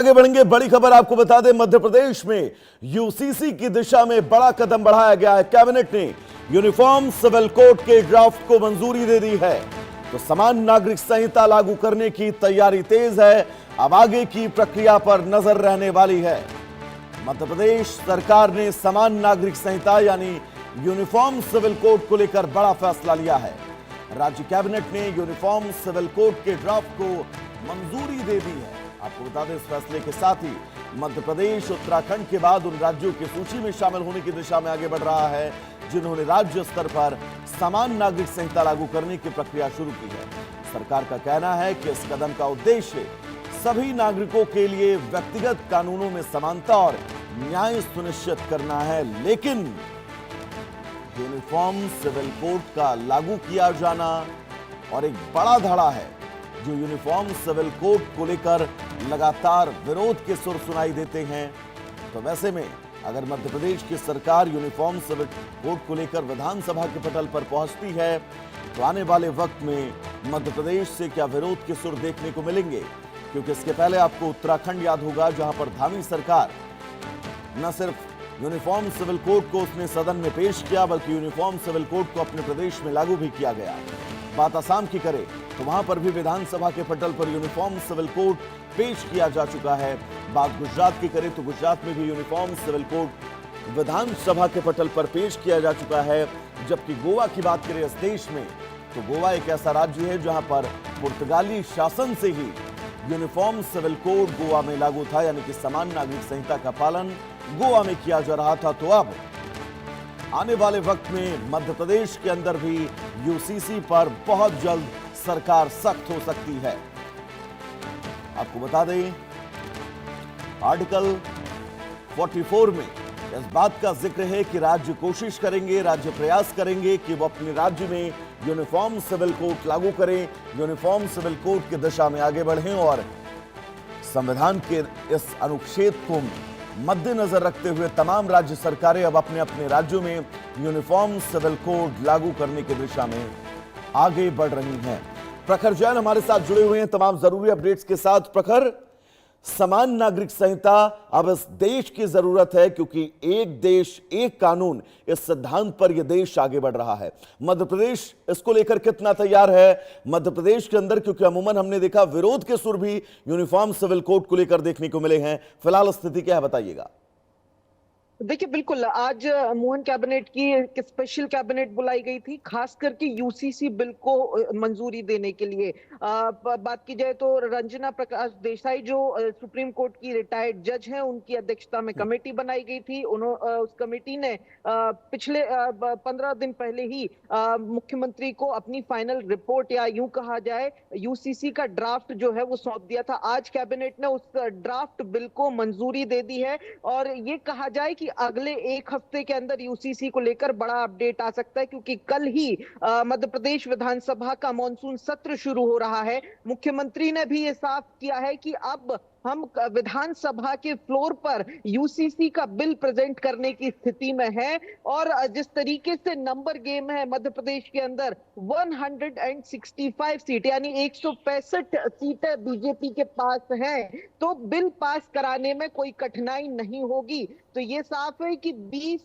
आगे बढ़ेंगे। बड़ी खबर आपको बता दें, मध्य प्रदेश में यूसीसी की दिशा में बड़ा कदम बढ़ाया गया है। कैबिनेट ने यूनिफॉर्म सिविल कोड के ड्राफ्ट को मंजूरी दे दी है, तो समान नागरिक संहिता लागू करने की तैयारी तेज है। अब आगे की प्रक्रिया पर नजर रहने वाली है। मध्य प्रदेश सरकार ने समान नागरिक संहिता यानी यूनिफॉर्म सिविल कोड को लेकर बड़ा फैसला लिया है। राज्य कैबिनेट ने यूनिफॉर्म सिविल कोड के ड्राफ्ट को मंजूरी दे दी है। आपको बता दें, इस फैसले के साथ ही मध्य प्रदेश उत्तराखंड के बाद उन राज्यों की सूची में शामिल होने की दिशा में आगे बढ़ रहा है जिन्होंने राज्य स्तर पर समान नागरिक संहिता लागू करने की प्रक्रिया शुरू की है। सरकार का कहना है कि इस कदम का उद्देश्य सभी नागरिकों के लिए व्यक्तिगत कानूनों में समानता और न्याय सुनिश्चित करना है, लेकिन यूनिफॉर्म सिविल कोड का लागू किया जाना और एक बड़ा धड़ा है जो यूनिफॉर्म सिविल कोड को लेकर लगातार विरोध के सुर सुनाई देते हैं। तो वैसे में अगर मध्य प्रदेश की सरकार यूनिफॉर्म सिविल कोड को लेकर विधानसभा के पटल पर पहुंचती है तो आने वाले वक्त में मध्य प्रदेश से क्या विरोध के सुर देखने को मिलेंगे, क्योंकि इसके पहले आपको उत्तराखंड याद होगा जहां पर धामी सरकार न सिर्फ यूनिफॉर्म सिविल कोड को उसने सदन में पेश किया बल्कि यूनिफॉर्म सिविल कोड को अपने प्रदेश में लागू भी किया गया। बात असम की करें तो वहां पर भी विधानसभा के पटल पर यूनिफॉर्म सिविल कोड पेश किया जा चुका है। बात गुजरात की करें तो गुजरात में भी यूनिफॉर्म सिविल कोड विधानसभा के पटल पर पेश किया जा चुका है। जबकि गोवा की बात करें इस देश में तो गोवा एक ऐसा राज्य है जहां पर पुर्तगाली शासन से ही यूनिफॉर्म सिविल कोड गोवा में लागू था, यानी कि समान नागरिक संहिता का पालन गोवा में किया जा रहा था। तो अब आने वाले वक्त में मध्य प्रदेश के अंदर भी यूसीसी पर बहुत जल्द सरकार सख्त हो सकती है। आपको बता दें, आर्टिकल 44 में इस बात का जिक्र है कि राज्य कोशिश करेंगे, राज्य प्रयास करेंगे कि वो अपने राज्य में यूनिफॉर्म सिविल कोड लागू करें, यूनिफॉर्म सिविल कोड की दिशा में आगे बढ़ें और संविधान के इस अनुच्छेद को मद्देनजर रखते हुए तमाम राज्य सरकारें अब अपने अपने राज्यों में यूनिफॉर्म सिविल कोड लागू करने की दिशा में आगे बढ़ रही हैं। प्रखर जैन हमारे साथ जुड़े हुए हैं तमाम जरूरी अपडेट्स के साथ। प्रखर, समान नागरिक संहिता अब इस देश की जरूरत है क्योंकि एक देश एक कानून, इस सिद्धांत पर यह देश आगे बढ़ रहा है। मध्य प्रदेश इसको लेकर कितना तैयार है मध्य प्रदेश के अंदर, क्योंकि अमूमन हमने देखा विरोध के सुर भी यूनिफॉर्म सिविल कोड को लेकर देखने को मिले हैं। फिलहाल स्थिति क्या है, बताइएगा। देखिए, बिल्कुल आज मोहन कैबिनेट की एक स्पेशल कैबिनेट बुलाई गई थी, खास करके यूसीसी बिल को मंजूरी देने के लिए। बात की जाए तो रंजना प्रकाश देसाई जो सुप्रीम कोर्ट की रिटायर्ड जज हैं, उनकी अध्यक्षता में कमेटी बनाई गई थी। उस कमेटी ने पिछले 15 दिन पहले ही मुख्यमंत्री को अपनी फाइनल रिपोर्ट या यूं कहा जाए यूसीसी का ड्राफ्ट जो है वो सौंप दिया था। आज कैबिनेट ने उस ड्राफ्ट बिल को मंजूरी दे दी है और ये कहा जाए कि अगले एक हफ्ते के अंदर यूसीसी को लेकर बड़ा अपडेट आ सकता है, क्योंकि कल ही मध्य प्रदेश विधानसभा का मॉनसून सत्र शुरू हो रहा है। मुख्यमंत्री ने भी ये साफ किया है कि अब हम विधानसभा के फ्लोर पर यूसीसी का बिल प्रेजेंट करने की स्थिति में है। और जिस तरीके से नंबर गेम है मध्य प्रदेश के अंदर, 165 सीट यानी 165 सीटें बीजेपी के पास हैं, तो बिल पास कराने में कोई कठिनाई नहीं होगी। तो ये साफ है कि 20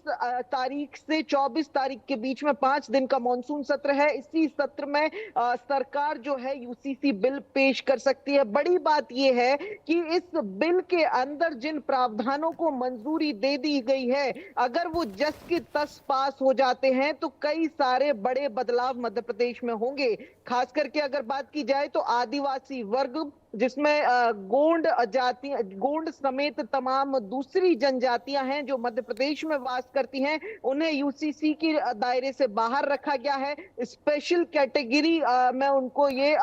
तारीख से 24 तारीख के बीच में 5 दिन का मॉनसून सत्र है। इसी सत्र में सरकार जो है यूसीसी बिल पेश कर सकती है। बड़ी बात यह है कि इस बिल के अंदर जिन प्रावधानों को मंजूरी दे दी गई है, अगर वो जस की तस पास हो जाते हैं तो कई सारे बड़े बदलाव मध्य प्रदेश में होंगे। खास करके अगर बात की जाए तो आदिवासी वर्ग, जिसमें गोंड जाति, गोंड समेत तमाम दूसरी जनजातियां हैं जो मध्य प्रदेश में वास करती हैं, उन्हें यूसीसी की दायरे से बाहर रखा गया है। स्पेशल कैटेगरी में उनको ये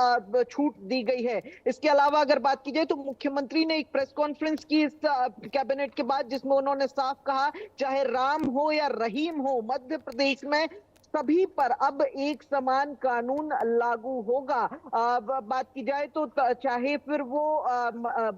छूट दी गई है। इसके अलावा अगर बात की जाए तो मुख्यमंत्री ने एक प्रेस कॉन्फ्रेंस की इस कैबिनेट के बाद, जिसमें उन्होंने साफ कहा चाहे राम हो या रहीम हो, मध्य प्रदेश में सभी पर अब एक समान कानून लागू होगा। बात की जाए तो चाहे फिर वो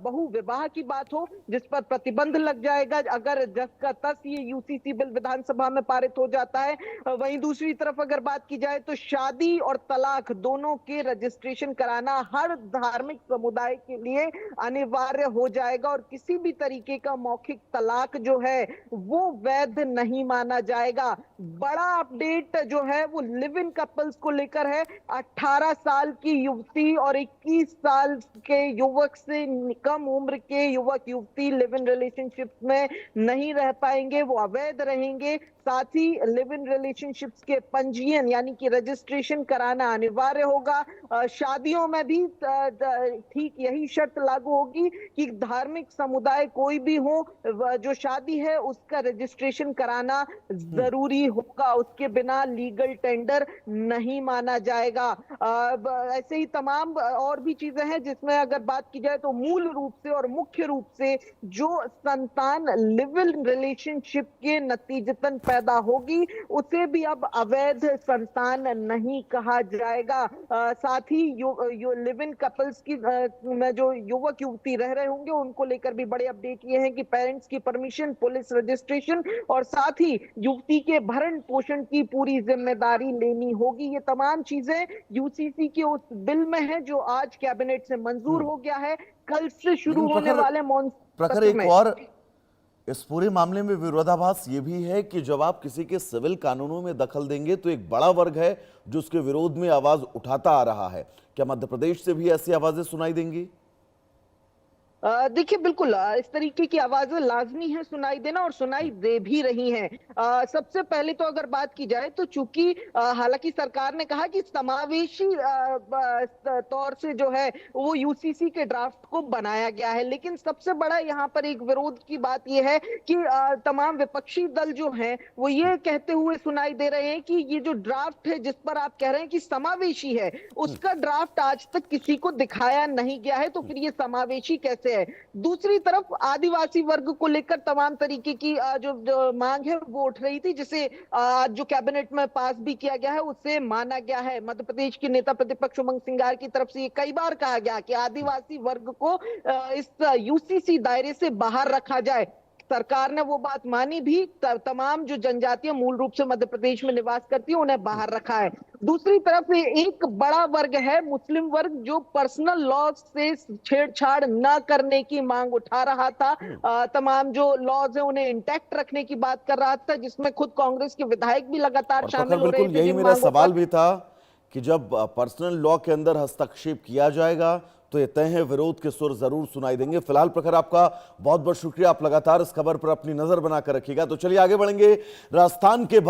बहु विवाह की बात हो जिस पर प्रतिबंध लग जाएगा अगर जस का तस ये यूसीसी बिल विधानसभा में पारित हो जाता है। वहीं दूसरी तरफ अगर बात की जाए तो शादी और तलाक दोनों के रजिस्ट्रेशन कराना हर धार्मिक समुदाय के लिए अनिवार्य हो जाएगा और किसी भी तरीके का मौखिक तलाक जो है वो वैध नहीं माना जाएगा। बड़ा अपडेट जो है वो लिव इन कपल्स को लेकर है। 18 साल की युवती और 21 साल के युवक से कम उम्र के युवक युवती लिव इन रिलेशनशिप में नहीं रह पाएंगे, वो अवैध रहेंगे। साथ ही लिव इन रिलेशनशिप्स के पंजीयन यानी कि रजिस्ट्रेशन कराना अनिवार्य होगा। शादियों में भी ठीक यही शर्त लागू होगी कि धार्मिक समुदाय कोई भी हो जो शादी है उसका रजिस्ट्रेशन कराना जरूरी होगा, उसके बिना लीगल टेंडर नहीं माना जाएगा। ऐसे ही तमाम और भी चीजें हैं जिसमें अगर बात की जाए तो मूल रूप से और मुख्य रूप से जो संतान लिव इन रिलेशनशिप के नतीजतन पैदा होगी उसे भी अब अवैध संतान नहीं कहा जाएगा। साथ ही लिव इन कपल्स की में जो युवक युवती रह रहे होंगे उनको लेकर भी बड़े अपडेट ये हैं कि पेरेंट्स की परमिशन, पुलिस रजिस्ट्रेशन और साथ ही युवती के भरण पोषण की पूरी जिम्मेदारी लेनी होगी। ये तमाम चीजें यूसीसी के उस बिल में है जो आज कैबिनेट से मंजूर हो गया है। कल से शुरू लेकिन होने वाले प्रखर एक और इस पूरे मामले में विरोधाभास ये भी है कि जब आप किसी के सिविल कानूनों में दखल देंगे तो एक बड़ा वर्ग है जो उसके विरोध में आवाज उठाता आ रहा है। क्या मध्य प्रदेश से भी ऐसी आवाजें सुनाई देंगी? देखिए बिल्कुल इस तरीके की आवाजें लाजमी है सुनाई देना और सुनाई दे भी रही हैं। सबसे पहले तो अगर बात की जाए तो चूंकि हालांकि सरकार ने कहा कि समावेशी तौर से जो है वो यूसीसी के ड्राफ्ट को बनाया गया है, लेकिन सबसे बड़ा यहाँ पर एक विरोध की बात यह है कि तमाम विपक्षी दल जो हैं वो ये कहते हुए सुनाई दे रहे हैं कि ये जो ड्राफ्ट है जिस पर आप कह रहे हैं कि समावेशी है उसका ड्राफ्ट आज तक किसी को दिखाया नहीं गया है, तो फिर ये समावेशी कैसे है। दूसरी तरफ आदिवासी वर्ग को लेकर तमाम तरीके की जो मांग है वो उठ रही थी जिसे आज जो कैबिनेट में पास भी किया गया है उससे माना गया है। मध्य प्रदेश के नेता प्रतिपक्ष उमंग सिंगार की तरफ से ये कई बार कहा गया कि आदिवासी वर्ग को इस यूसीसी दायरे से बाहर रखा जाए। सरकार ने वो बात मानी भी, तमाम जो जनजातियां मूल रूप से मध्य प्रदेश में निवास करती है उन्हें बाहर रखा है। दूसरी तरफ एक बड़ा वर्ग है मुस्लिम वर्ग जो पर्सनल लॉज से छेड़छाड़ न करने की मांग उठा रहा था। तमाम जो लॉज है उन्हें इंटैक्ट रखने की बात कर रहा था जिसमें खुद कांग्रेस के विधायक भी लगातार शामिल हो रहे थे। बिल्कुल यही मेरा सवाल भी था कि जब पर्सनल लॉ के अंदर हस्तक्षेप किया जाएगा तो ये तय है विरोध के सुर जरूर सुनाई देंगे। फिलहाल प्रखर आपका बहुत बहुत शुक्रिया, आप लगातार इस खबर पर अपनी नजर बनाकर रखिएगा। तो चलिए आगे बढ़ेंगे। राजस्थान के